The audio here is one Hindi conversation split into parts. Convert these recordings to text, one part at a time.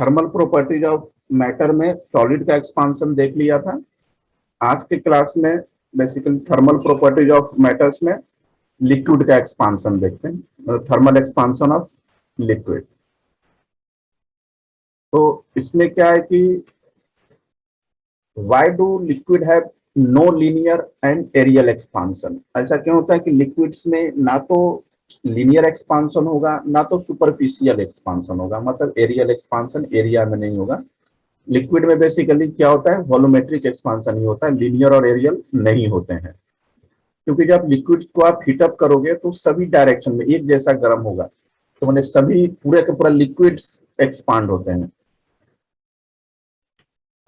थर्मल प्रॉपर्टीज ऑफ मैटर में सॉलिड का एक्सपांशन देख लिया था। आज के क्लास में basically thermal properties of matters में लिक्विड का एक्सपांशन देखते हैं, थर्मल एक्सपांशन ऑफ लिक्विड। तो इसमें क्या है कि why do liquid have no linear and areal expansion. ऐसा क्यों होता है कि लिक्विड्स में ना तो लीनियर एक्सपांशन होगा ना तो सुपरफिशियल एक्सपांशन होगा, मतलब एरियल एक्सपांशन एरिया में नहीं होगा। लिक्विड में बेसिकली क्या होता है, वॉल्यूमेट्रिक एक्सपांशन ही होता है, लीनियर और एरियल नहीं होते हैं। क्योंकि जब लिक्विड्स को आप हीटअप करोगे तो सभी डायरेक्शन में एक जैसा गर्म होगा, तो मैंने सभी पूरे के पूरा लिक्विड्स एक्सपांड होते हैं।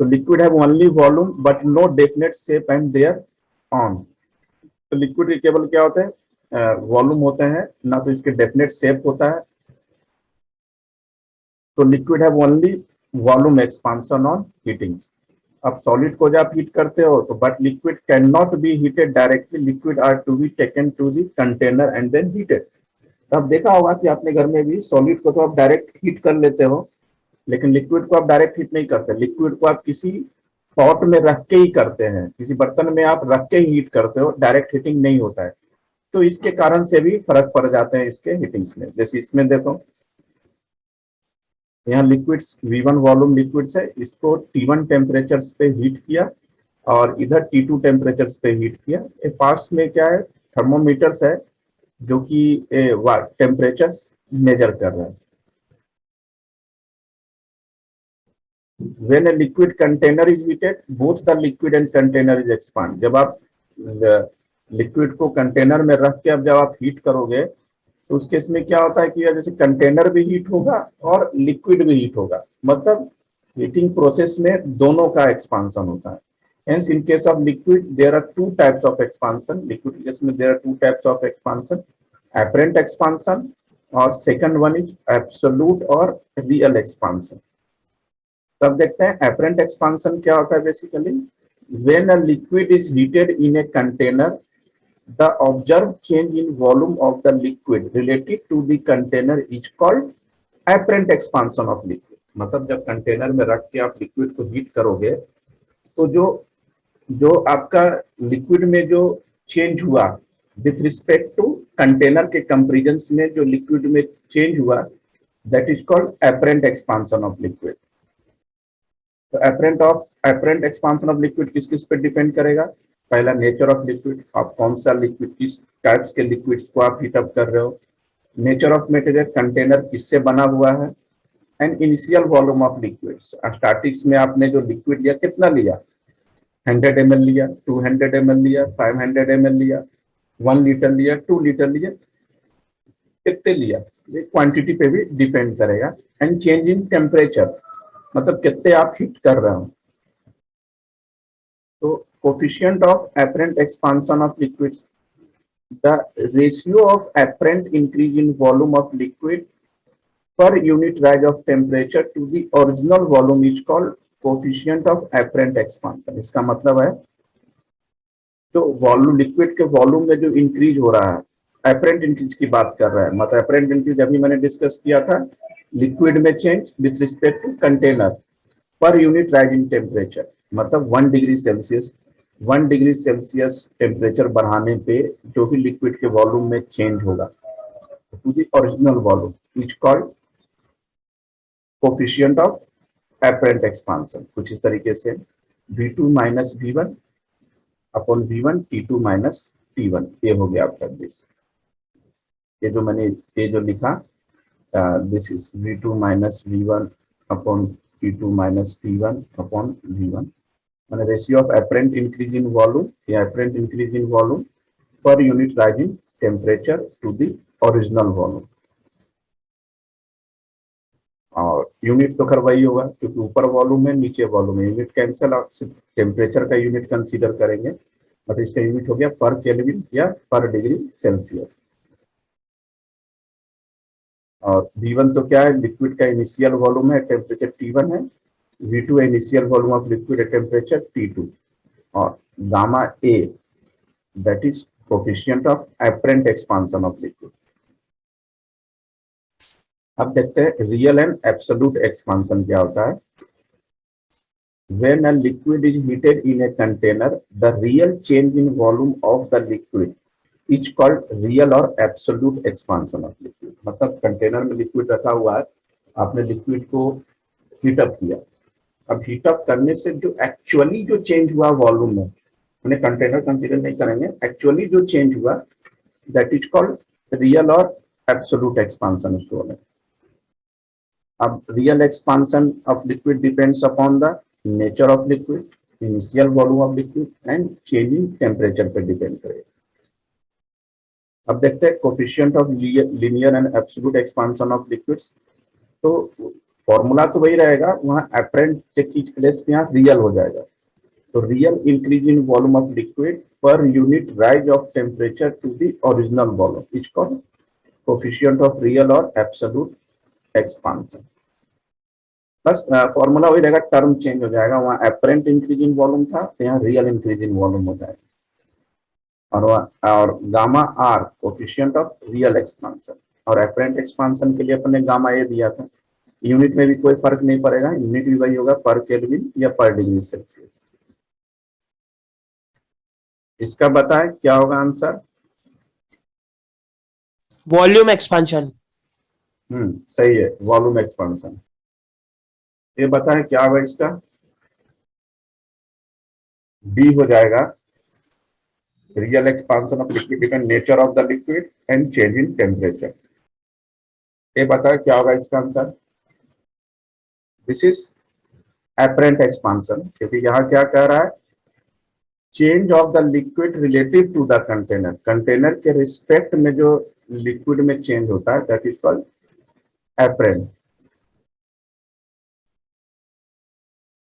तो liquid have only volume but no definite shape and there on. तो लिक्विड के केवल क्या होते हैं, वॉल्यूम होते हैं, ना तो इसके डेफिनेट शेप होता है। तो liquid have only volume expansion on heating. अब सॉलिड को जब आप हीट करते हो तो but liquid can not be heated directly, liquid are to be taken to the container and then heated. तो आप देखा होगा कि अपने घर में भी सॉलिड को तो आप डायरेक्ट हीट कर लेते हो, लेकिन लिक्विड को आप डायरेक्ट हीट नहीं करते। लिक्विड को आप किसी पॉट में रख के ही करते हैं, किसी बर्तन में आप रख के ही हीट करते हो, डायरेक्ट हीटिंग नहीं होता है। तो इसके कारण से भी फर्क पड़ जाते हैं इसके हीटिंग्स में। जैसे इसमें देखो, यहाँ लिक्विड्स V1 वॉल्यूम लिक्विड्स है, इसको T1 टेम्परेचर्स पे हीट किया और इधर T2 टेम्परेचर्स पे हीट किया। पास में क्या है, थर्मोमीटर्स है जो कि टेम्परेचर्स मेजर कर रहा है। When a liquid container is heated, both the liquid and container is expand। जब आप लिक्विड को कंटेनर में रख के अब जब आप हीट करोगे तो उस केस में क्या होता है कि जैसे कंटेनर भी हीट होगा और लिक्विड भी हीट होगा, मतलब हीटिंग प्रोसेस में दोनों का एक्सपांशन होता है। Hence, in case of liquid, there are two types of expansion. Liquid case में there are two types of expansion: apparent expansion और second one is absolute और real expansion। तब देखते हैं apparent expansion क्या होता है। Basically when a liquid is heated in a container, the observed change in volume of the liquid related to the container is called apparent expansion of liquid। मतलब जब कंटेनर में रख के आप लिक्विड को हीट करोगे तो जो जो आपका लिक्विड में जो चेंज हुआ विथ रिस्पेक्ट टू कंटेनर के कंपेरिजन में जो लिक्विड में चेंज हुआ, that is called apparent expansion of liquid. तो एपरेंट एक्सपांशन ऑफ लिक्विड किस किस पे डिपेंड करेगा। पहला, नेचर ऑफ लिक्विड, आप कौन सा लिक्विड, किस टाइप्स के लिक्विड्स को आप हीटअप कर रहे हो। नेचर ऑफ मटेरियल, कंटेनर किससे बना हुआ है। And initial volume of liquids, startings में आपने जो लिक्विड लिया कितना लिया, 100 ml लिया, 200 ml लिया, 500 ml लिया, 1 लीटर लिया, 2 लीटर लिया, कितने लिया, ये क्वांटिटी पे भी डिपेंड करेगा। एंड चेंज इन टेम्परेचर, मतलब कितने आप हीट कर रहे हो। तो coefficient of apparent expansion of liquids, the ratio of apparent increase in volume of liquid per unit rise of temperature to the original volume is called coefficient of apparent expansion। इसका मतलब है जो वॉल्यूम, लिक्विड के वॉल्यूम में जो इंक्रीज हो रहा है, apparent इंक्रीज की बात कर रहा है। मतलब apparent इंक्रीज अभी मैंने डिस्कस किया था, लिक्विड में change with respect to container per unit rise in temperature, मतलब 1 degree Celsius, 1 degree Celsius temperature बढ़ाने पे जो भी लिक्विड के वॉल्यूम में चेंज होगा to the original volume is called coefficient of apparent expansion। कुछ इस तरीके से V2 minus V1 upon V1 T2 minus T1, ये हो गया आपका दिस। ये जो मैंने ये जो लिखा, this is V2 minus V1 upon T2 minus T1 upon V1। मैंने ratio of apparent increase in volume या apparent increase in volume per unit rise in temperature to the original volume. और यूनिट तो खैर वही होगा क्योंकि ऊपर वॉल्यूम है नीचे वॉल्यूम है, यूनिट कैंसिल, आप सिर्फ टेम्परेचर का यूनिट कंसीडर करेंगे। मतलब इसका यूनिट हो गया पर केल्विन या पर डिग्री सेल्सियस। और V1 तो क्या है, लिक्विड का इनिशियल वॉल्यूम है, टेम्परेचर T1 है। V2 है इनिशियल वॉल्यूम ऑफ लिक्विड है, टेम्परेचर T2। और gamma A, that is coefficient of apparent expansion of liquid. अब देखते हैं रियल एंड एब्सोल्यूट एक्सपांशन क्या होता है। When a liquid is heated in a container, the real change in volume of the liquid is called real or absolute expansion of liquid। मतलब कंटेनर में लिक्विड रखा हुआ है, आपने लिक्विड को हीटअप किया। अब हीटअप करने से जो एक्चुअली जो चेंज हुआ वॉल्यूम में, हमने कंटेनर कंसीडर नहीं करेंगे, एक्चुअली जो चेंज हुआ दैट इज कॉल्ड रियल और एब्सोल्यूट एक्सपांशन उसको बोले। अब real expansion of liquid depends upon the nature of liquid, initial volume of liquid and changing temperature पे डिपेंड करेगा। अब देखते हैं coefficient of linear and absolute expansion of liquids. तो फॉर्मूला तो वही रहेगा, वहां अपेरेंट की प्लेस पे यहाँ रियल हो जाएगा। तो real increase in volume of liquid per unit rise of temperature to the original volume is called coefficient of real और एब्सोल्यूट एक्सपांशन। बस फॉर्मूला वही रहेगा, टर्म चेंज हो जाएगा, वहां अपेरेंट इंक्रीज इन वॉल्यूम था तो यहाँ रियल इंक्रीज इन वॉल्यूम हो जाएगा। और gamma are coefficient of real expansion, और अपेरेंट एक्सपांशन के लिए अपने गामा ए दिया था। यूनिट में भी कोई फर्क नहीं पड़ेगा, यूनिट भी वही होगा, पर केल्विन या पर डिग्री सेल्सियस। इसका बताएं क्या होगा आंसर। Volume expansion. सही है, वॉल्यूम एक्सपांशन। ये बताएं क्या होगा इसका। बी हो जाएगा, real expansion of liquid depend nature of the liquid and change in temperature. ये बताएं क्या होगा इसका answer. This is apparent expansion, क्योंकि यहाँ क्या कह रहा है, change of the liquid relative to the container, container के रिस्पेक्ट में जो लिक्विड में चेंज होता है दैट इज कॉल्ड एपरेंट।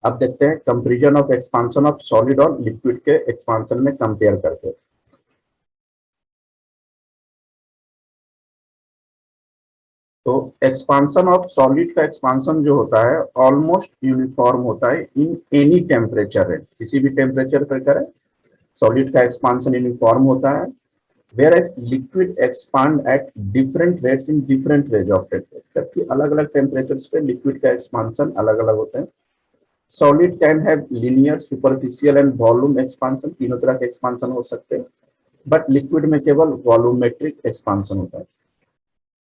अब देखते हैं comparison of expansion of solid और लिक्विड के एक्सपांशन में कंपेयर करके। तो एक्सपांशन ऑफ सॉलिड का एक्सपांशन जो होता है ऑलमोस्ट यूनिफॉर्म होता है इन एनी टेम्परेचर रेंज, किसी भी टेम्परेचर पर करें सॉलिड का एक्सपांशन यूनिफॉर्म होता है। Where liquid expand at different rates in different range of temperature, जबकि अलग अलग टेम्परेचर्स पे लिक्विड का एक्सपांशन अलग अलग होता है। Solid can have linear, superficial and volume expansion, तीनों तरह के एक्सपांशन हो सकते हैं, बट लिक्विड में केवल वॉल्यूमेट्रिक एक्सपांशन होता है।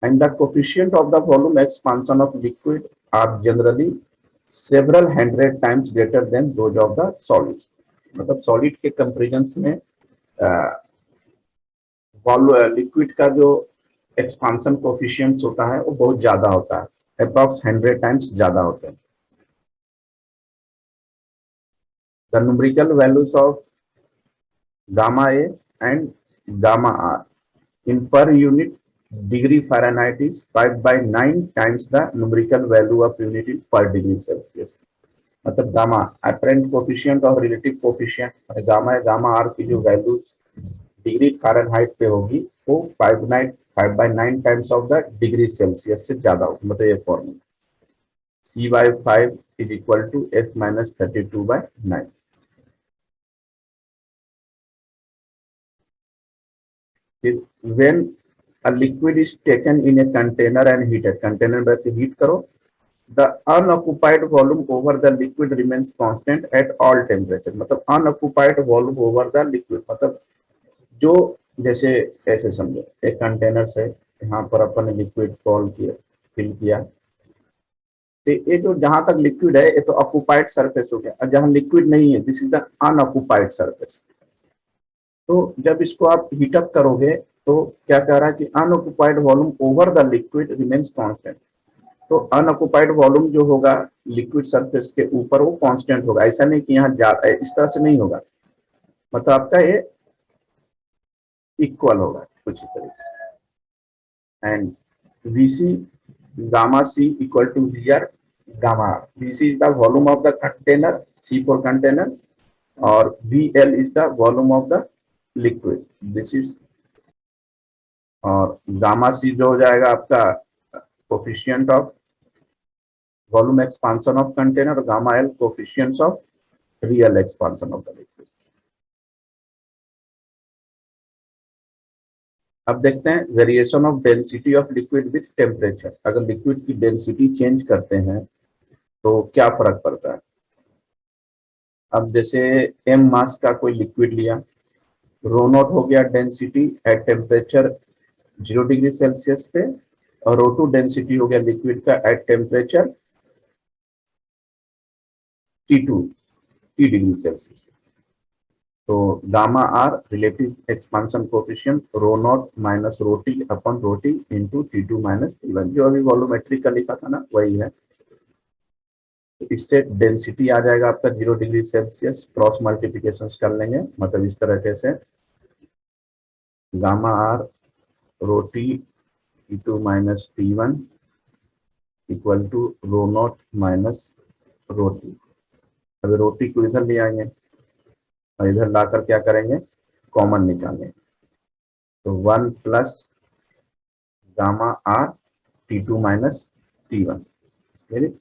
And the coefficient of the volume expansion of liquid are generally several 100 times greater than those of the solids. मतलब सॉलिड के कंपैरिजन में लिक्विड का जो एक्सपांशन कोफिशिएंट्स होता है वो बहुत ज्यादा होता है, अप्रॉक्स 100 टाइम्स ज्यादा होते हैं। The numerical values of gamma A and gamma R in per unit degree Fahrenheit is 5/9 times the numerical value of unit in per degree Celsius। मतलब गामा अपरेंट कोफिशिएंट और रिलेटिव कोफिशिएंट गामा आर की जो वैल्यूज डिग्री फ़ारेनहाइट पे होगी वो 5/9 times of the degree Celsius से ज्यादा होगी। मतलब ये formula C/5 is equal to F minus 32/9। When a liquid is taken in a container and heated, container में heat करो, the unoccupied volume over the liquid remains constant at all temperature। मतलब unoccupied volume over the liquid मतलब जो, जैसे ऐसे समझो एक कंटेनर से यहाँ पर अपन ने लिक्विड फिल किया, तो ये जो जहां तक लिक्विड है ये तो ऑक्युपाइड सरफेस हो गया, और जहां लिक्विड नहीं है this is the unoccupied surface. तो जब इसको आप हीटअप करोगे तो क्या कह रहा है कि unoccupied volume over the liquid remains constant. तो अनऑक्युपाइड वॉल्यूम जो होगा लिक्विड सरफेस के ऊपर वो कांस्टेंट होगा, ऐसा नहीं कि यहाँ ज्यादा, इस तरह से नहीं होगा, मतलब आपका ये इक्वल होगा कुछ इस तरीके से। And Vc gamma C equal to VR gamma R। Vc is the volume of the container, C for container, और VL is the volume of the liquid। This is, और गामा C जो हो जाएगा आपका coefficient of volume expansion of container, gamma L coefficients of real expansion of the liquid. अब देखते हैं variation of density of liquid with temperature. अगर लिक्विड की डेंसिटी चेंज करते हैं तो क्या फर्क पड़ता है। अब जैसे m मास का कोई लिक्विड लिया, रो नॉट हो गया density at temperature 0 degree Celsius पे, और रो टू डेंसिटी हो गया लिक्विड का at temperature T2 T degree Celsius. तो gamma are relative expansion coefficient rho not minus rho T upon rho T into T2 minus T1, जो अभी वॉल्यूमेट्रिक का लिखा था ना वही है। तो इससे डेंसिटी आ जाएगा आपका 0 डिग्री सेल्सियस, क्रॉस मल्टीप्लिकेशन कर लेंगे, मतलब इस तरह से gamma are rho T T2 minus T1 equal to rho not minus rho T. अभी रो टी को इधर ले आएंगे और इधर लाकर क्या करेंगे, कॉमन निकालेंगे। तो 1 plus gamma are T2 minus T1,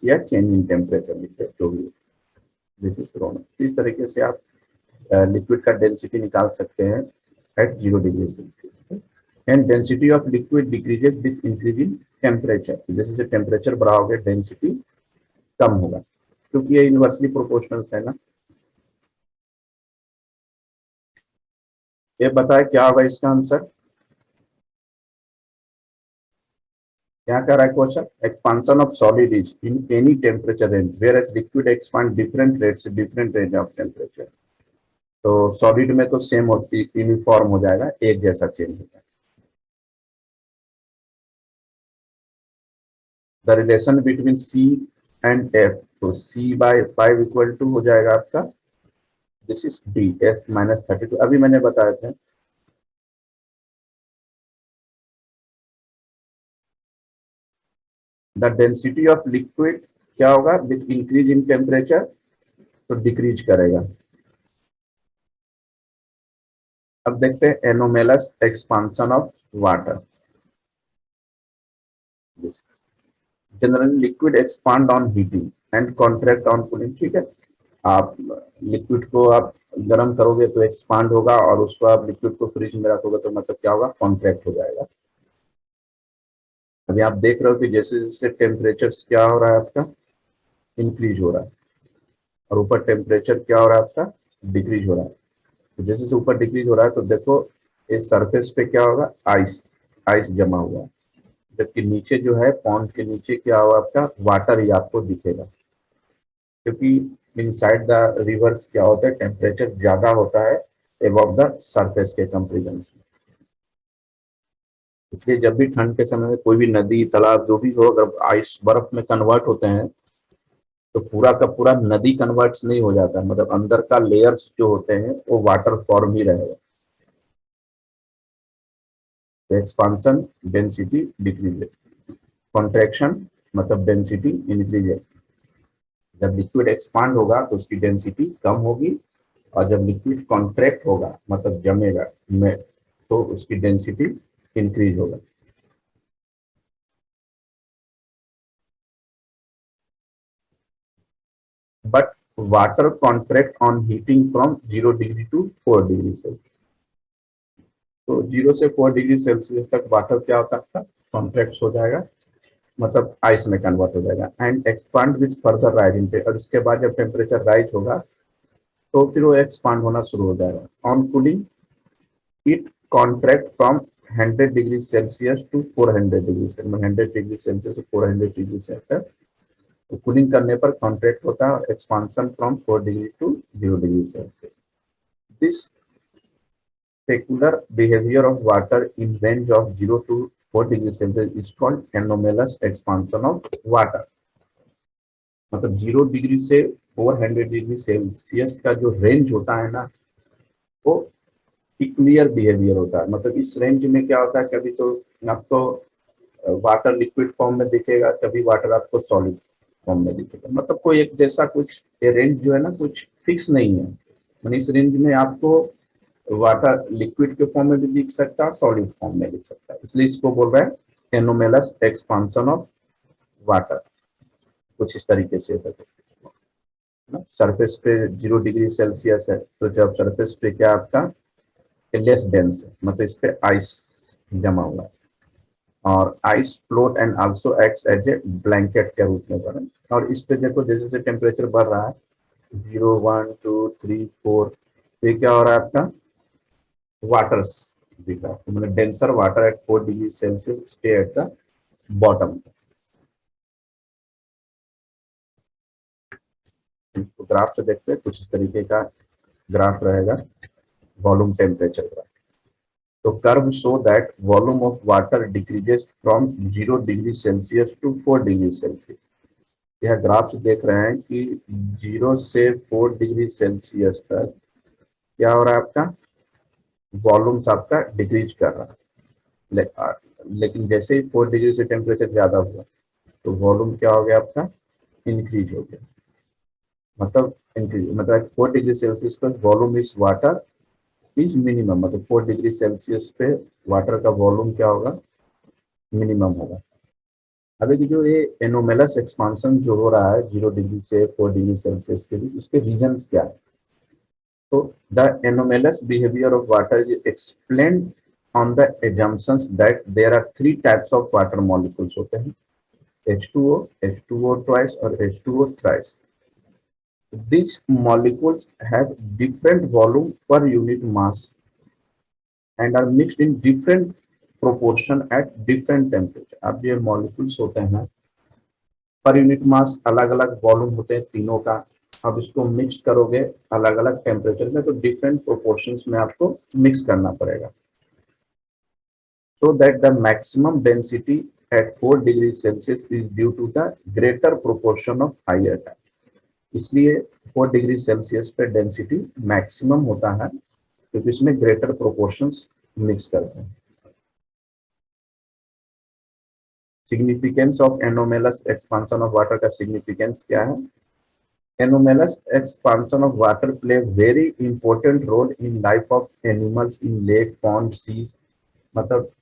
या चेंज इन टेम्परेचर लिखते जो भी, दिस इज रो नॉट। इस तरीके से आप लिक्विड का डेंसिटी निकाल सकते हैं at 0 degree Celsius. And density of liquid decreases with increasing temperature. जैसे जैसे टेम्परेचर बढ़ाओगे डेंसिटी कम होगा, क्योंकि ये इनवर्सली प्रोपोर्शनल है ना। ये बताए क्या होगा इसका आंसर, क्या कह रहा है question. Expansion of solid is in any temperature range where as liquid expand different rates different range of temperature. तो सॉलिड में तो सेम होती, यूनिफॉर्म हो जाएगा, एक जैसा चेंज हो जाएगा। The relation between C and F, तो C/5 इक्वल टू हो जाएगा आपका, this is D F minus 32, अभी मैंने बताया था। द डेंसिटी ऑफ लिक्विड क्या होगा विथ इंक्रीज इन टेम्परेचर, तो डिक्रीज करेगा। अब देखते हैं anomalous expansion of water. Generally liquid expand on heating and contract on cooling. ठीक है, आप लिक्विड को आप गर्म करोगे तो एक्सपांड होगा, और उसको आप लिक्विड को फ्रिज में रखोगे तो मतलब क्या होगा, कॉन्ट्रैक्ट हो जाएगा। अभी आप देख रहे हो कि जैसे जैसे टेम्परेचर क्या हो रहा है आपका, इंक्रीज हो रहा है, और ऊपर टेम्परेचर क्या हो रहा है आपका, डिक्रीज हो रहा है। तो जैसे जैसे ऊपर डिक्रीज हो रहा है तो देखो इस सरफेस पे क्या होगा, आइस आइस जमा हुआ है, जबकि नीचे जो है पॉन्ड के नीचे क्या होगा आपका, वाटर ही आपको दिखेगा। क्योंकि इनसाइड द रिवर्स क्या होता है, टेम्परेचर ज्यादा होता है एबव द सरफेस के कंपेरिजन में। इसलिए जब भी ठंड के समय में कोई भी नदी तालाब जो भी हो, अगर आइस बर्फ में कन्वर्ट होते हैं तो पूरा का पूरा नदी कन्वर्ट्स नहीं हो जाता, मतलब अंदर का लेयर्स जो होते हैं वो वाटर फॉर्म ही रहेगा। एक्सपांशन डेंसिटी डिक्रीजेस, कॉन्ट्रैक्शन मतलब डेंसिटी इंक्रीजेस। जब लिक्विड एक्सपांड होगा तो उसकी डेंसिटी कम होगी, और जब लिक्विड कॉन्ट्रैक्ट होगा मतलब जमेगा में, तो उसकी डेंसिटी इंक्रीज होगा। But water contract on heating from 0 degree to 4 degree Celsius. तो 0 से 4 डिग्री सेल्सियस तक वाटर क्या होता है, कॉन्ट्रैक्ट हो जाएगा, मतलब आइस में कन्वर्ट हो जाएगा। And expand with further rising, और उसके बाद जब टेम्परेचर राइज होगा तो फिर वो एक्सपांड होना शुरू हो जाएगा। On cooling it contract from 100 degree Celsius to 400 degree Celsius, 100 degree Celsius से 400 डिग्री सेल्सियस। तो कूलिंग करने पर कॉन्ट्रैक्ट होता है, expansion from 4 degree to 0 degree Celsius. This peculiar behavior of water in range of 0 to 4 degrees Celsius is called anomalous expansion of water। मतलब 0 डिग्री से 400 डिग्री सेल्सियस का जो रेंज होता है ना, वो पिकुलियर बिहेवियर होता है। मतलब इस रेंज में क्या होता है, कभी तो आपको वाटर लिक्विड फॉर्म में दिखेगा, कभी वाटर आपको सॉलिड फॉर्म में दिखेगा। मतलब कोई एक जैसा कुछ ये रेंज जो है ना, कुछ फिक्स नहीं है। मतलब इस रेंज में आपको वाटर लिक्विड के फॉर्म में भी दिख सकता है, सॉलिड फॉर्म में दिख सकता है, इसलिए इसको बोल रहे हैं एनोमेलस एक्सपांशन ऑफ वाटर। कुछ इस तरीके से सरफेस पे 0 डिग्री सेल्सियस है, तो जब सरफेस पे क्या आपका लेस डेंस है, मतलब इस पे आइस जमा हुआ है। और ice float and also acts as a blanket के रूप में बने। और इस पे देखो जैसे जैसे टेम्परेचर बढ़ रहा है 0, 1, 2, 3, 4, ये क्या हो रहा है आपका वाटर्स दिख रहा है, तो मतलब denser water at 4 degree Celsius stay at the bottom. तो ग्राफ पे देखते हैं कुछ इस तरीके का ग्राफ रहेगा वॉल्यूम टेम्परेचर ग्राफ। तो curve show that volume of water decreases from 0 degree Celsius to 4 degree Celsius. यह ग्राफ से देख रहे हैं कि 0 से 4 डिग्री सेल्सियस तक क्या हो रहा है आपका वॉल्यूम्स आपका डिक्रीज कर रहा है। लेकिन जैसे ही 4 डिग्री से टेम्परेचर ज्यादा हुआ तो वॉल्यूम क्या हो गया आपका इंक्रीज हो गया। मतलब इंक्रीज मतलब 4 डिग्री सेल्सियस पर volume is water is minimum, मतलब 4 डिग्री सेल्सियस पे वाटर का वॉल्यूम क्या होगा मिनिमम होगा। अभी की जो ये एनोमेलस एक्सपांशन जो हो रहा है 0 डिग्री से 4 डिग्री सेल्सियस के बीच, इसके रीजंस क्या है। तो the anomalous behaviour of water is explained on the assumptions that there are 3 types of water molecules होते हैं H2O, H2O twice और H2O thrice. These molecules have different volume per unit mass and are mixed in different proportion at different temperature. अब ये molecules होते हैं पर यूनिट मास अलग अलग वॉल्यूम होते हैं तीनों का। अब इसको मिक्स करोगे अलग अलग टेम्परेचर में तो डिफरेंट प्रोपोर्शंस में आपको मिक्स करना पड़ेगा। So that the maximum density at 4 degrees Celsius is due to the greater proportion of higher time. इसलिए 4 डिग्री सेल्सियस पे डेंसिटी मैक्सिमम होता है क्योंकि इसमें ग्रेटर प्रोपोर्शंस मिक्स करते हैं। Significance of anomalous expansion of water का सिग्निफिकेंस क्या है। Anomalous expansion of water play very important role in life of animals in lake pond seas. मतलब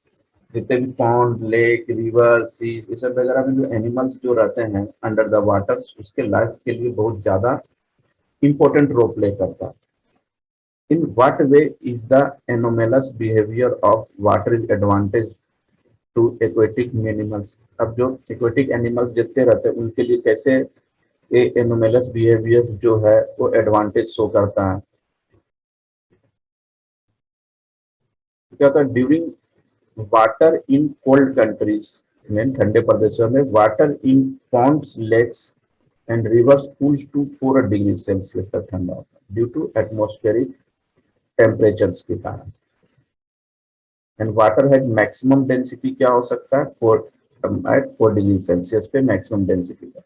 जितने भी पॉन्ड लेक रिवर सीज ये सब वगैरह में जो एनिमल्स जो रहते हैं अंडर द वाटर उसके लाइफ के लिए बहुत ज्यादा इंपॉर्टेंट रोल प्ले करता है। In what way is the anomalous behaviour of water is advantage to aquatic animals. अब जो एक्वेटिक एनिमल्स जितने रहते हैं उनके लिए कैसे ये एनोमेलस बिहेवियर जो है वो एडवांटेज शो करता है। क्या होता है during water in cold countries में ठंडे प्रदेशों में water in ponds lakes and rivers cools to 4 degree Celsius तक ठंडा होता है ड्यू टू एटमॉस्फेरिक टेम्परेचर्स के कारण। And water has maximum density क्या हो सकता है 4 डिग्री सेल्सियस पे मैक्सिमम डेंसिटी का।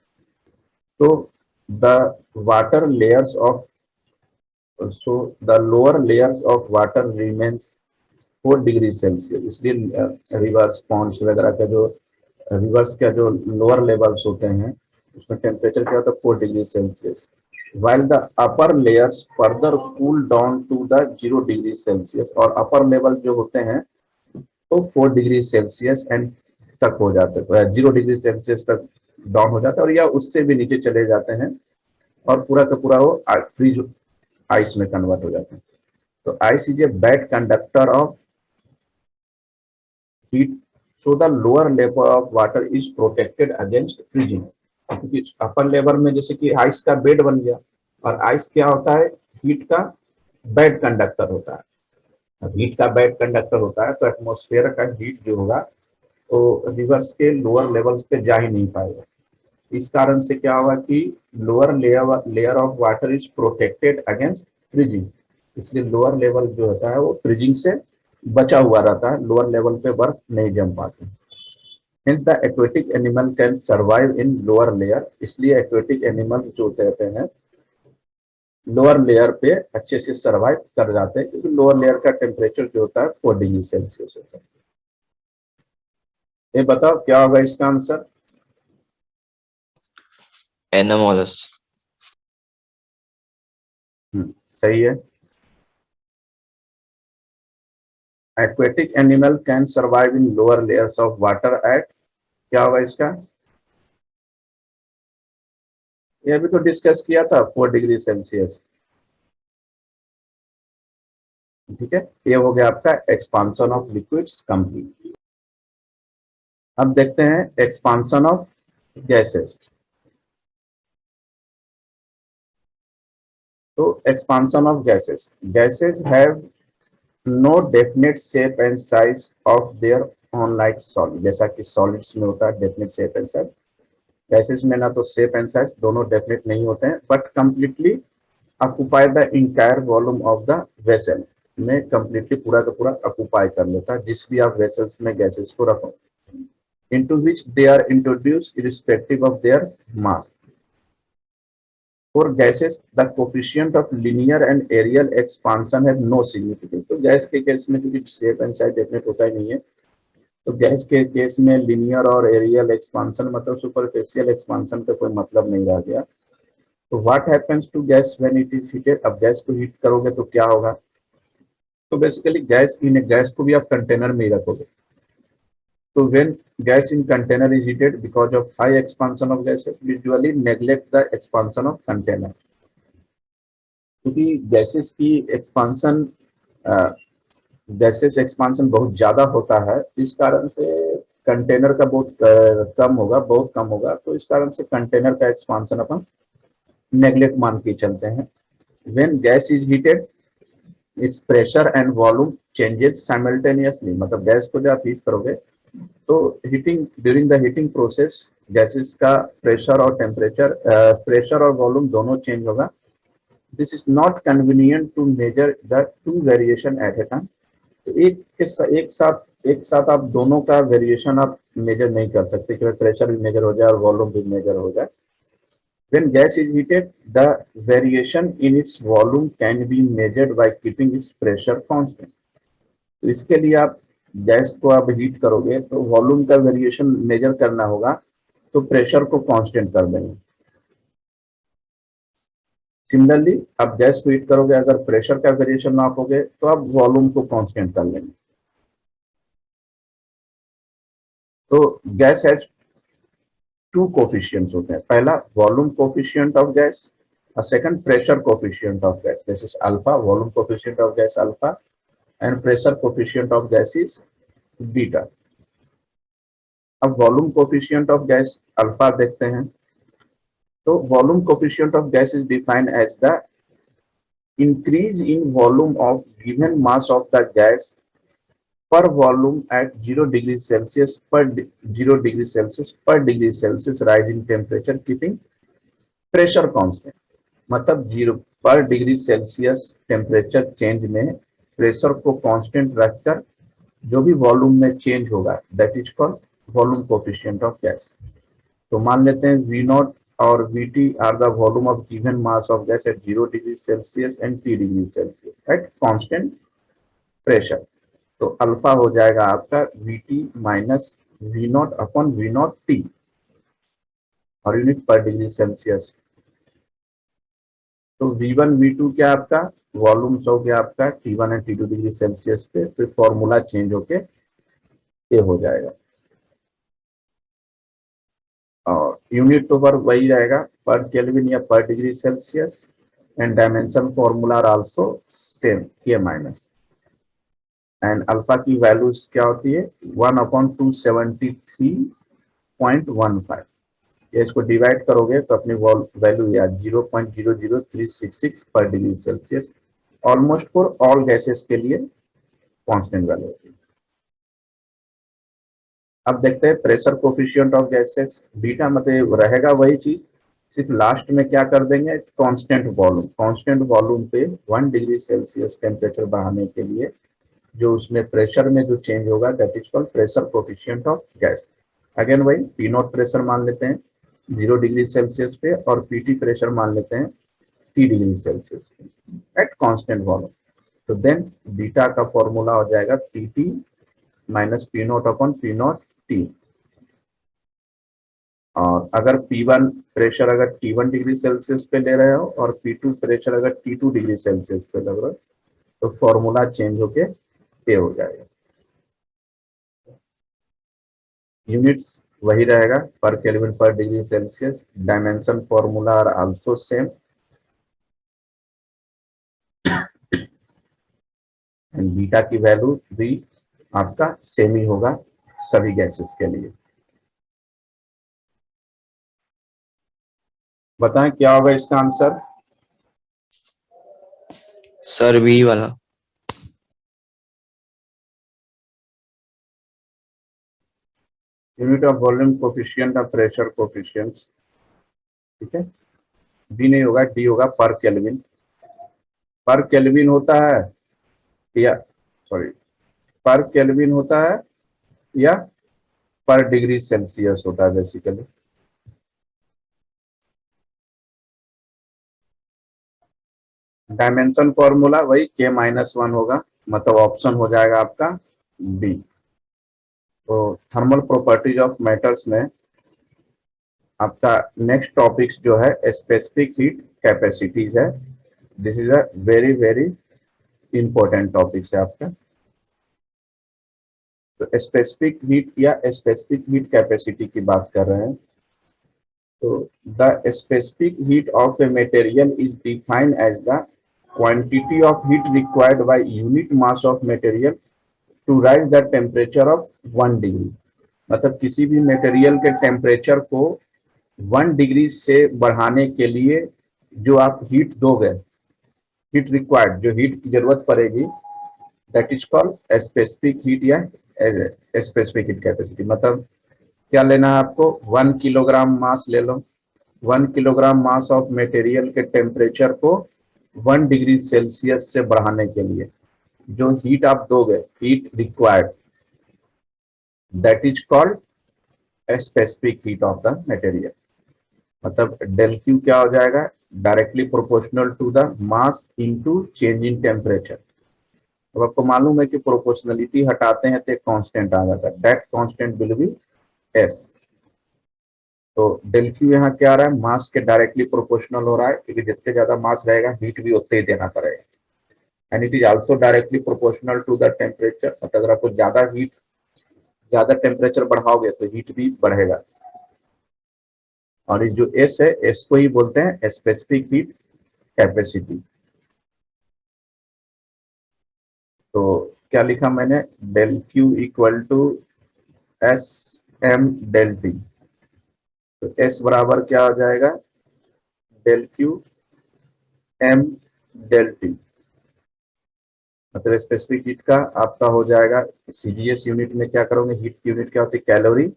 तो the water layers of so the lower layers of water remains 4 degree Celsius. इसलिए रिवर्स पॉन्ड्स वगैरह का जो रिवर्स का जो लोअर लेवल्स होते हैं उसमें टेम्परेचर क्या होता है 4 degree Celsius while the upper layers further cool down to the 0 degree Celsius. और अपर लेवल जो होते हैं तो 4 डिग्री सेल्सियस एंड तक हो जाते हैं 0 डिग्री सेल्सियस तक डाउन हो जाता है और या उससे भी नीचे चले जाते हैं और पूरा का पूरा वो फ्रीज आइस में कन्वर्ट हो जाते हैं। तो ice is a bad conductor of heat so the lower level of water is protected against freezing. क्योंकि अपर लेवल में जैसे कि आइस का बेड बन गया और आइस क्या होता है हीट का बैड कंडक्टर होता है। हीट का बैड कंडक्टर होता है तो एटमॉस्फेयर का हीट जो होगा तो रिवर्स के लोअर लेवल्स पे जा ही नहीं पाएगा। इस कारण से क्या होगा कि lower layer of water is protected against freezing. इसलिए लोअर लेवल जो होता है वो फ्रीजिंग से बचा हुआ रहता है, लोअर लेवल पे बर्फ नहीं जम पाती। Hence the aquatic animal can survive in lower layer। इसलिए aquatic animal जो कहते हैं लोअर लेयर पे अच्छे से सर्वाइव कर जाते हैं क्योंकि लोअर लेयर का टेम्परेचर जो होता है 4 डिग्री सेल्सियस होता है। ये बताओ क्या होगा इसका आंसर। एनामोलस। सही है। aquatic animal can survive in lower layers of water at क्या होगा इसका। ये भी तो डिस्कस किया था 4 डिग्री सेल्सियस। ठीक है, ये हो गया आपका एक्सपांशन ऑफ लिक्विड्स कंप्लीट। अब देखते हैं एक्सपांशन ऑफ गैसेस। तो expansion of gases, gases have no definite shape and size of their on like solid, जैसा कि सॉलिड्स में होता है definite shape and size, gases में ना तो शेप एंड साइज दोनों डेफिनेट नहीं होते हैं, but completely occupy the entire volume of the vessel, में कंप्लीटली पूरा का पूरा ऑक्युपाई कर लेता है जिस भी आप वेसल्स में गैसेस को रखो, into which they are introduced irrespective of their mass. For gases, the coefficient of linear and areal expansion have no significance. तो गैस के केस में क्योंकि शेप एंड साइज डेफिनेट होता ही नहीं है, तो गैस के केस में लिनियर और एरियल एक्सपांशन मतलब सुपरफिशियल एक्सपांशन का कोई मतलब नहीं रह गया। तो what happens to gas when it is heated, अब गैस को हीट करोगे तो क्या होगा, तो बेसिकली गैस इन गैस को भी आप कंटेनर में ही रखोगे। So when gas in container is heated, because of high expansion of gases, usually neglect the expansion of container. क्योंकि गैसेस की एक्सपांशन गैसेस एक्सपांशन बहुत ज्यादा होता है, इस कारण से कंटेनर का बहुत कम होगा, बहुत कम होगा, तो इस कारण से कंटेनर का एक्सपांशन अपन नेग्लेक्ट मान के चलते हैं। When gas is heated, its pressure and volume changes simultaneously, मतलब गैस को जब आप हीट करोगे तो heating during the heating process gases का प्रेशर और टेम्परेचर प्रेशर और वॉल्यूम दोनों चेंज होगा। This is not convenient to measure the two variation at a time, तो एक साथ आप दोनों का वेरिएशन आप मेजर नहीं कर सकते कि प्रेशर भी मेजर हो जाए और वॉल्यूम भी मेजर हो जाए। When gas is heated, the variation in its volume can be measured by keeping its pressure constant. तो इसके लिए आप गैस को आप हीट करोगे तो वॉल्यूम का वेरिएशन मेजर करना होगा, तो प्रेशर को कांस्टेंट कर देंगे। सिमिलरली आप गैस को हीट करोगे, अगर प्रेशर का वेरिएशन नापोगे तो आप वॉल्यूम को कांस्टेंट कर लेंगे। तो गैस हैज टू कोफिशिएंट्स होते हैं, पहला वॉल्यूम कोफिशिएंट ऑफ गैस और second pressure coefficient of gas. This is alpha, volume coefficient of gas alpha and pressure coefficient of gas is beta. अब volume coefficient of gas alpha देखते हैं। तो volume coefficient of gas is defined as the increase in volume of given mass of the gas per volume at 0 degrees Celsius per 0 degrees Celsius per degree Celsius rise in temperature keeping pressure constant, मतलब 0 पर डिग्री सेल्सियस टेम्परेचर चेंज में प्रेशर को कांस्टेंट रखकर जो भी वॉल्यूम में चेंज होगा that is called volume coefficient of gas. तो मान लेते हैं V नॉट और VT are the volume of given mass of gas at 0 degree Celsius and T degree Celsius at constant pressure. तो अल्फा हो जाएगा आपका VT minus V not upon V not T और यूनिट पर डिग्री सेल्सियस। तो V1 V2 क्या आपका वॉल्यूम्स हो गया आपका T1 and T2 degree Celsius पे, फिर फॉर्मूला चेंज होके ये हो जाएगा और यूनिट तो पर वही रहेगा पर केल्विन या per degree Celsius and dimension formula are also same K minus and alpha की वैल्यूज क्या होती है 1/273.15। ये इसको डिवाइड करोगे तो अपनी वैल्यू यार 0.00366 पर degree Celsius almost for all gases के लिए कांस्टेंट वैल्यू होती है। अब देखते हैं pressure coefficient of gases beta, मतलब रहेगा वही चीज, सिर्फ लास्ट में क्या कर देंगे कांस्टेंट वॉल्यूम पे 1 डिग्री सेल्सियस टेम्परेचर बढ़ाने के लिए जो उसमें प्रेशर में जो चेंज होगा that is called pressure coefficient of gas. Again वही पी नॉट प्रेशर मान लेते हैं 0 डिग्री सेल्सियस पे और पीटी प्रेशर मान लेते हैं T डिग्री सेल्सियस पे एट कांस्टेंट वॉल्यूम। तो देन बीटा का फॉर्मूला हो जाएगा PT minus P not upon P not T. और अगर P1 प्रेशर अगर T1 डिग्री सेल्सियस पे ले रहे हो और P2 प्रेशर अगर T2 डिग्री सेल्सियस पे लग रहा हो तो फॉर्मूला चेंज होके ये हो जाएगा। यूनिट्स वही रहेगा per kelvin per degree Celsius, dimension formula are also same. And beta की वैल्यू भी आपका सेम ही होगा सभी गैसेस के लिए। बताएं क्या होगा इसका आंसर? सर बी वाला। Unit of volume coefficient of pressure coefficient, ठीक है, बी नहीं होगा, डी होगा पर केल्विन। पर केल्विन होता है या सॉरी पर केल्विन होता है या पर डिग्री सेल्सियस होता है बेसिकली। डायमेंशन फॉर्मूला वही K-1 होगा, मतलब ऑप्शन हो जाएगा आपका बी। तो थर्मल प्रॉपर्टीज ऑफ मेटल्स में आपका नेक्स्ट टॉपिक्स जो है स्पेसिफिक हीट कैपेसिटीज है। This is a very very important topics है आपका। तो स्पेसिफिक हीट या स्पेसिफिक हीट कैपेसिटी की बात कर रहे हैं। तो the specific heat of a material is defined as the quantity of heat required by unit mass of material to raise the temperature of 1 degree. मतलब किसी भी मटेरियल के टेम्परेचर को 1 डिग्री से बढ़ाने के लिए जो आप हीट दोगे, हीट रिक्वायर्ड, जो हीट की जरूरत पड़ेगी, that is called specific heat या स्पेसिफिक हीट कैपेसिटी। मतलब क्या लेना है आपको? 1 किलोग्राम मास ले लो। 1 किलोग्राम मास ऑफ मटेरियल के टेम्परेचर को 1 डिग्री सेल्सियस से बढ़ाने के लिए जो हीट आप दोगे, heat required, that is called specific heat of the material. मतलब डेल क्यू क्या हो जाएगा? Directly proportional to the mass into change in temperature. अब आपको मालूम है कि प्रोपोर्शनलिटी हटाते हैं तो एक कांस्टेंट आ जाता है, that constant will be S. तो डेल क्यू यहाँ क्या आ रहा है? मास के डायरेक्टली प्रोपोर्शनल हो रहा है, क्योंकि जितने ज्यादा मास रहेगा हीट भी उतने ही देना पड़ेगा। And it is also directly proportional to the temperature. मतलब अगर आपको ज्यादा टेम्परेचर बढ़ाओगे तो हीट भी बढ़ेगा। और ये जो एस है, एस को ही बोलते हैं स्पेसिफिक हीट कैपेसिटी। तो क्या लिखा मैंने? Del Q equal to S M del T. तो एस बराबर क्या हो जाएगा? Del Q M del T. मतलब स्पेसिफिक हीट का आपका हो जाएगा, सीजीएस यूनिट में क्या करोगे? हीट की यूनिट क्या होती है? कैलोरी,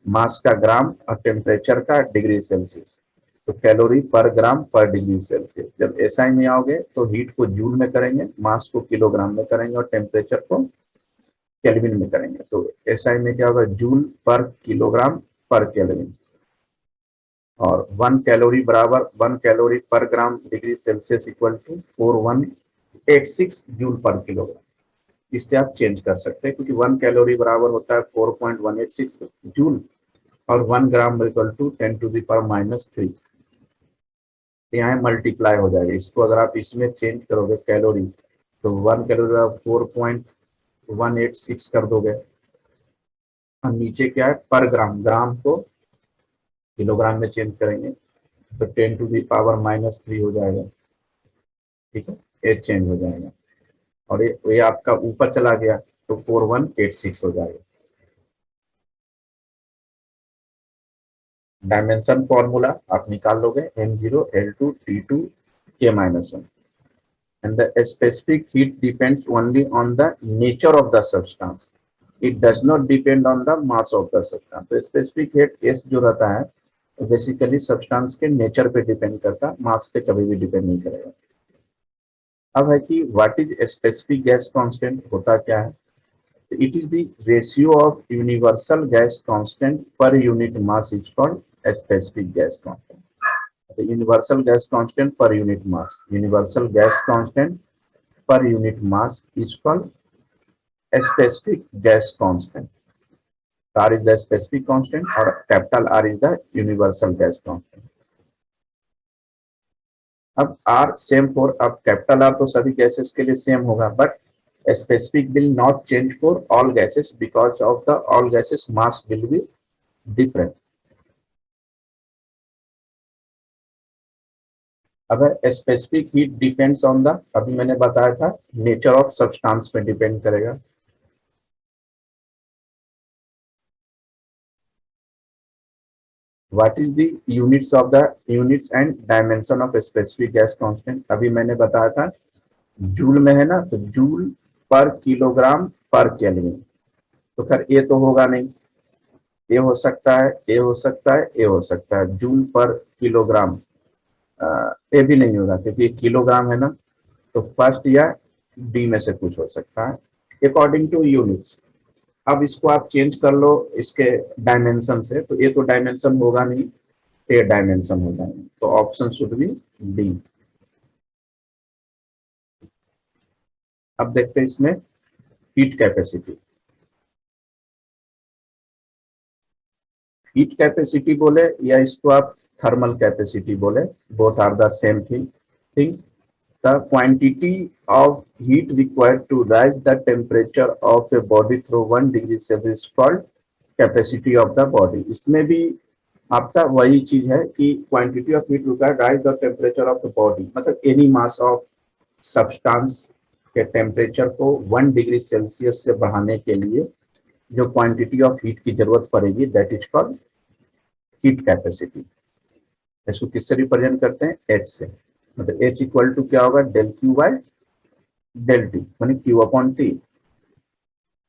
मास का ग्राम और टेम्परेचर का डिग्री सेल्सियस। तो कैलोरी पर ग्राम पर डिग्री सेल्सियस। जब एसआई में आओगे तो हीट को जूल में करेंगे, मास को किलोग्राम में करेंगे और टेम्परेचर को केल्विन में करेंगे। तो एसआई में क्या होगा? जूल पर किलोग्राम पर केल्विन। और 1 कैलोरी बराबर 1 calorie per gram degree Celsius equal to 4186 joule per kilogram. इससे आप चेंज कर सकते हैं, क्योंकि 1 कैलोरी बराबर होता है 4.186 जूल और 1 ग्राम इक्वल टू 10⁻⁻3। यहाँ मल्टीप्लाई हो जाएगा। इसको अगर आप इसमें चेंज करोगे कैलोरी, तो 1 कैलोरी आप 4.186 कर दोगे। और नीचे क्या है? पर ग्राम, ग्राम को किलोग्राम में चेंज करेंगे तो 10⁻⁻3 हो जाएगा। ठीक है, ये चेंज हो जाएगा। और ये आपका ऊपर चला गया तो 4186 हो जाएगा। डायमेंशन फॉर्मूला आप निकाल लोगे, m0 l2 t2 k-1, and the specific heat depends only on the nature of the substance. It does not depend on the mass of the substance. तो स्पेसिफिक हीट S जो रहता है बेसिकली सब्सटेंस के नेचर पे डिपेंड करता है, मास पे कभी भी डिपेंड नहीं करेगा। अब है कि what is specific gas constant, होता क्या है? It is the ratio of universal gas constant per unit mass is called specific gas constant. तो universal gas constant per unit mass, universal gas constant per unit mass is called a specific gas constant. R is the specific constant और capital R is the universal gas constant. अब R सेम फॉर, अब कैपिटल R तो सभी गैसेस के लिए सेम होगा, but specific will not change for all gases because of the all gases mass will be different. अगर specific heat depends on the, अभी मैंने बताया था नेचर ऑफ सब्सटेंस पे डिपेंड करेगा। What is the units and dimension of specific gas constant, अभी मैंने बताया था जूल में है ना, तो जूल पर किलोग्राम पर केल्विन। तो खैर ये तो होगा नहीं, ये हो सकता है, ये हो सकता है, ये हो सकता है, जूल पर किलोग्राम ये भी नहीं होगा क्योंकि ये किलोग्राम है ना, तो फर्स्ट या डी में से कुछ हो सकता है अकॉर्डिंग टू यूनिट्स। अब इसको आप चेंज कर लो इसके डायमेंशन से, तो ये तो डायमेंशन होगा नहीं, तो ये डायमेंशन होगा नहीं, तो ऑप्शन शुड बी डी। अब देखते हैं इसमें हीट कैपेसिटी। हीट कैपेसिटी बोले या इसको आप थर्मल कैपेसिटी बोले, both are the same things. The quantity of heat required to raise the temperature of a body through 1 degree Celsius called capacity of the body. इसमें भी आपका वही चीज है कि quantity of heat required raise the temperature of the body, मतलब एनी मास ऑफ सब्सटेंस के टेम्परेचर को 1 डिग्री सेल्सियस से बढ़ाने के लिए जो क्वांटिटी ऑफ हीट की जरूरत पड़ेगी, that is called heat capacity. इसको किससे रिप्रेजेंट करते हैं? एच से, मतलब एच इक्वल टू क्या होगा? Del Q by del T, मानी क्यू अपॉन टी।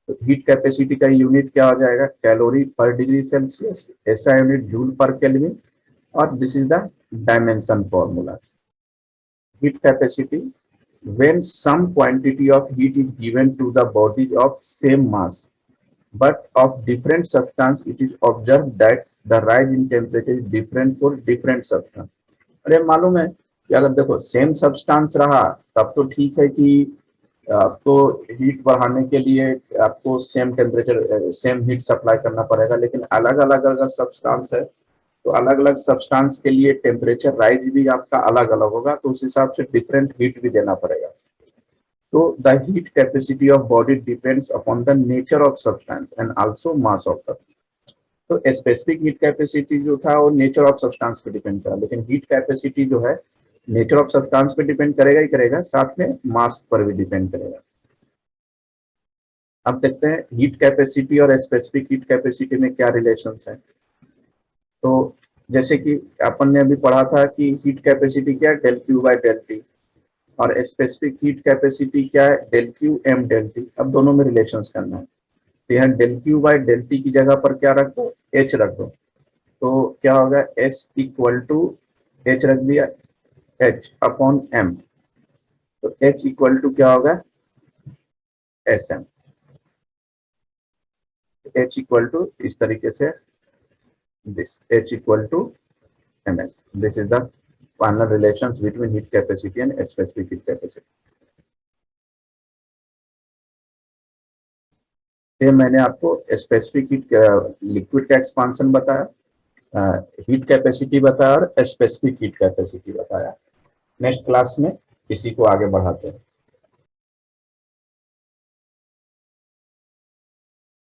तो हीट कैपेसिटी का यूनिट क्या हो जाएगा? कैलोरी पर डिग्री सेल्सियस, ऐसा यूनिट जूल पर केल्विन, और this is the dimension formula. Heat capacity when some quantity of heat is given to the body of same mass but of different substance, it is observed that the rise in temperature is different for different substance। अरे मालूम है कि अगर देखो सेम सब्सटेंस रहा तब तो ठीक है कि आपको हीट बढ़ाने के लिए आपको same temperature same heat supply करना पड़ेगा, लेकिन अलग अलग अगर सब्सटेंस है तो अलग अलग सब्सटेंस के लिए टेम्परेचर राइज भी आपका अलग अलग होगा, तो उस हिसाब से डिफरेंट हीट भी देना पड़ेगा। तो the heat capacity of body depends upon the nature of substance and also mass of the. तो स्पेसिफिक हीट कैपेसिटी जो था वो नेचर ऑफ सब्सटेंस पे डिपेंड करा, लेकिन हीट कैपेसिटी जो है नेचर ऑफ सब्सटेंस पे डिपेंड करेगा ही करेगा, साथ में मास पर भी डिपेंड करेगा। अब देखते हैं हीट कैपेसिटी और स्पेसिफिक हीट कैपेसिटी में क्या रिलेशंस है। तो जैसे कि अपन ने अभी पढ़ा था कि हीट कैपेसिटी क्या है? Del Q by del T, और स्पेसिफिक हीट कैपेसिटी क्या है? Del Q M del T. अब दोनों में रिलेशंस करना है, तो यहाँ del Q by del T की जगह पर क्या रख दो? एच रख दो। तो क्या होगा? एस इक्वल टू एच रख दिया, एच अपॉन एम, तो एच इक्वल टू क्या होगा? S M. H equal to इस तरीके से this H equal to ms. This is the final relations between heat capacity and specific heat capacity. ये मैंने आपको स्पेसिफिक हीट लिक्विड का एक्सपांशन बताया, हीट कैपेसिटी बताया और स्पेसिफिक हीट कैपेसिटी बताया। नेक्स्ट क्लास में इसी को आगे बढ़ाते हैं।